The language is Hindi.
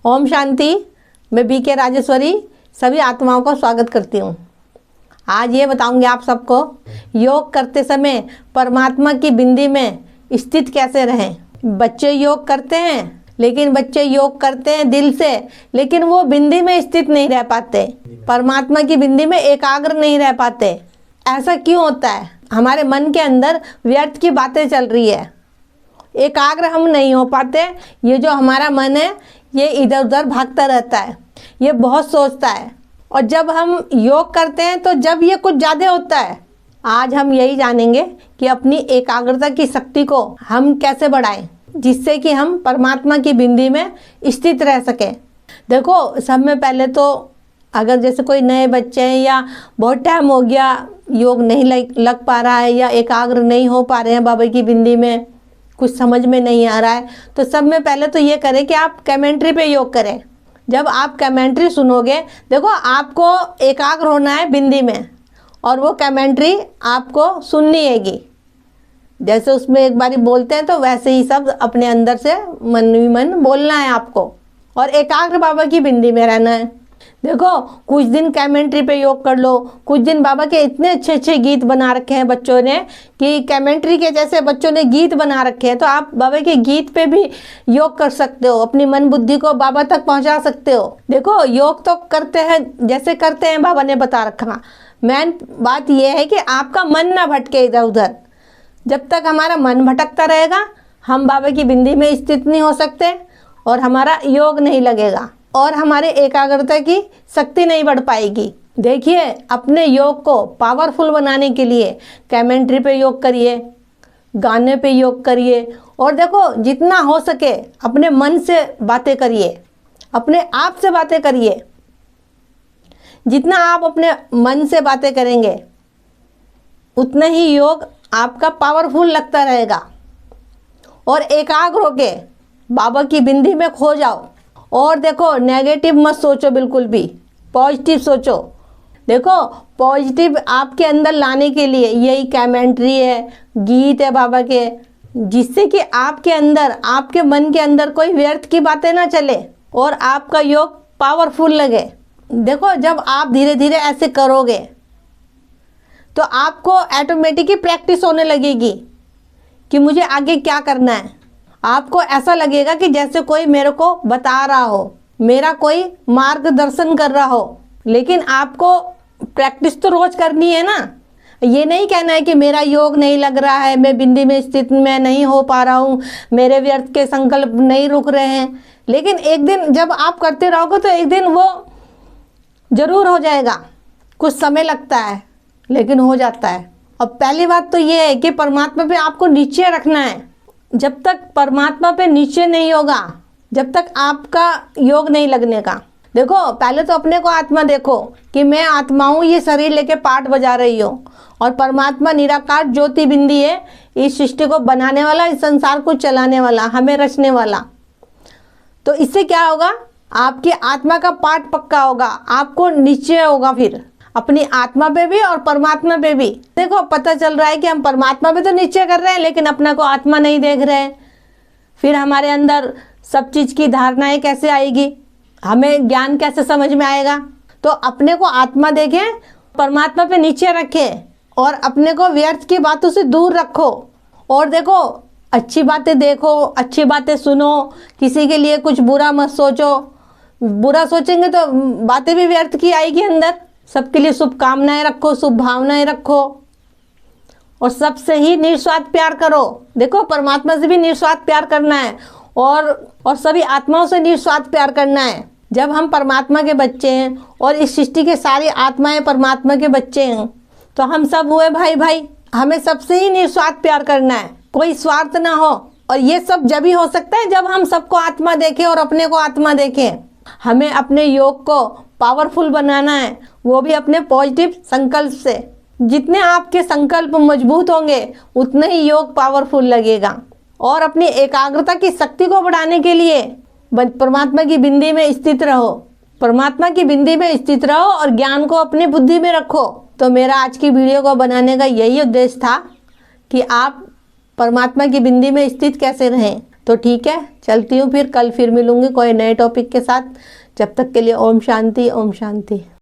ओम शांति। मैं बीके राजेश्वरी सभी आत्माओं का स्वागत करती हूँ। आज ये बताऊंगी आप सबको योग करते समय परमात्मा की बिंदी में स्थित कैसे रहें। बच्चे योग करते हैं, लेकिन बच्चे योग करते हैं दिल से, लेकिन वो बिंदी में स्थित नहीं रह पाते, परमात्मा की बिंदी में एकाग्र नहीं रह पाते। ऐसा क्यों होता है? हमारे मन के अंदर व्यर्थ की बातें चल रही है, एकाग्र हम नहीं हो पाते। ये जो हमारा मन है ये इधर उधर भागता रहता है, ये बहुत सोचता है। और जब हम योग करते हैं तो जब ये कुछ ज़्यादा होता है, आज हम यही जानेंगे कि अपनी एकाग्रता की शक्ति को हम कैसे बढ़ाएं, जिससे कि हम परमात्मा की बिंदी में स्थित रह सकें। देखो, सब में पहले तो अगर जैसे कोई नए बच्चे हैं या बहुत टाइम हो गया योग नहीं लग पा रहा है या एकाग्र नहीं हो पा रहे हैं बाबा की बिंदी में, कुछ समझ में नहीं आ रहा है, तो सब में पहले तो ये करें कि आप कमेंट्री पे योग करें। जब आप कमेंट्री सुनोगे, देखो आपको एकाग्र होना है बिंदी में और वो कमेंट्री आपको सुननी हैगी। जैसे उसमें एक बारी बोलते हैं तो वैसे ही सब अपने अंदर से मन ही मन बोलना है आपको और एकाग्र बाबा की बिंदी में रहना है। देखो, कुछ दिन कमेंट्री पे योग कर लो, कुछ दिन बाबा के इतने अच्छे अच्छे गीत बना रखे हैं बच्चों ने कि कमेंट्री के जैसे बच्चों ने गीत बना रखे हैं, तो आप बाबा के गीत पे भी योग कर सकते हो, अपनी मन बुद्धि को बाबा तक पहुंचा सकते हो। देखो, योग तो करते हैं जैसे करते हैं बाबा ने बता रखा। मेन बात यह है कि आपका मन ना भटके इधर उधर। जब तक हमारा मन भटकता रहेगा हम बाबा की बिंदी में स्थित नहीं हो सकते और हमारा योग नहीं लगेगा और हमारे एकाग्रता की शक्ति नहीं बढ़ पाएगी। देखिए, अपने योग को पावरफुल बनाने के लिए कमेंट्री पे योग करिए, गाने पे योग करिए और देखो जितना हो सके अपने मन से बातें करिए, अपने आप से बातें करिए। जितना आप अपने मन से बातें करेंगे उतना ही योग आपका पावरफुल लगता रहेगा। और एकाग्र होके बाबा की बिंदी में खो जाओ। और देखो, नेगेटिव मत सोचो, बिल्कुल भी पॉजिटिव सोचो। देखो, पॉजिटिव आपके अंदर लाने के लिए यही कमेंट्री है, गीत है बाबा के, जिससे कि आपके अंदर, आपके मन के अंदर कोई व्यर्थ की बातें ना चले और आपका योग पावरफुल लगे। देखो, जब आप धीरे धीरे ऐसे करोगे तो आपको ऑटोमेटिकली प्रैक्टिस होने लगेगी कि मुझे आगे क्या करना है। आपको ऐसा लगेगा कि जैसे कोई मेरे को बता रहा हो, मेरा कोई मार्गदर्शन कर रहा हो। लेकिन आपको प्रैक्टिस तो रोज करनी है ना। ये नहीं कहना है कि मेरा योग नहीं लग रहा है, मैं बिंदी में स्थित में नहीं हो पा रहा हूँ, मेरे व्यर्थ के संकल्प नहीं रुक रहे हैं। लेकिन एक दिन जब आप करते रहोगे तो एक दिन वो जरूर हो जाएगा। कुछ समय लगता है लेकिन हो जाता है। और पहली बात तो ये है कि परमात्मा पे आपको नीचे रखना है। जब तक परमात्मा पे नीचे नहीं होगा, जब तक आपका योग नहीं लगने का। देखो, पहले तो अपने को आत्मा देखो कि मैं आत्मा हूँ, ये शरीर लेके पाठ बजा रही हूँ और परमात्मा निराकार ज्योति बिंदी है, इस सृष्टि को बनाने वाला, इस संसार को चलाने वाला, हमें रचने वाला। तो इससे क्या होगा? आपकी आत्मा का पाठ पक्का होगा, आपको नीचे होगा फिर अपनी आत्मा पे भी और परमात्मा पे भी। देखो, पता चल रहा है कि हम परमात्मा पे तो नीचे कर रहे हैं लेकिन अपना को आत्मा नहीं देख रहे हैं। फिर हमारे अंदर सब चीज़ की धारणाएं कैसे आएगी, हमें ज्ञान कैसे समझ में आएगा? तो अपने को आत्मा देखें, परमात्मा पे नीचे रखें और अपने को व्यर्थ की बातों से दूर रखो। और देखो, अच्छी बातें देखो, अच्छी बातें सुनो, किसी के लिए कुछ बुरा मत सोचो। बुरा सोचेंगे तो बातें भी व्यर्थ की आएगी अंदर। सबके लिए शुभकामनाएं रखो, शुभ भावनाएं रखो और सबसे ही निस्वार्थ प्यार करो। देखो, परमात्मा से भी निस्वार्थ प्यार करना है और सभी आत्माओं से निस्वार्थ प्यार करना है। जब हम परमात्मा के बच्चे हैं और इस सृष्टि के सारी आत्माएं परमात्मा के बच्चे हैं तो हम सब हुए भाई भाई। हमें सबसे ही निस्वार्थ प्यार करना है, कोई स्वार्थ ना हो। और ये सब जब ही हो सकता है जब हम सबको आत्मा देखें और अपने को आत्मा देखें। हमें अपने योग को पावरफुल बनाना है, वो भी अपने पॉजिटिव संकल्प से। जितने आपके संकल्प मजबूत होंगे उतने ही योग पावरफुल लगेगा। और अपनी एकाग्रता की शक्ति को बढ़ाने के लिए परमात्मा की बिंदी में स्थित रहो, परमात्मा की बिंदी में स्थित रहो और ज्ञान को अपनी बुद्धि में रखो। तो मेरा आज की वीडियो को बनाने का यही उद्देश्य था कि आप परमात्मा की बिंदी में स्थित कैसे रहें। तो ठीक है, चलती हूँ, फिर कल फिर मिलूंगी कोई नए टॉपिक के साथ। जब तक के लिए ओम शांति, ओम शांति।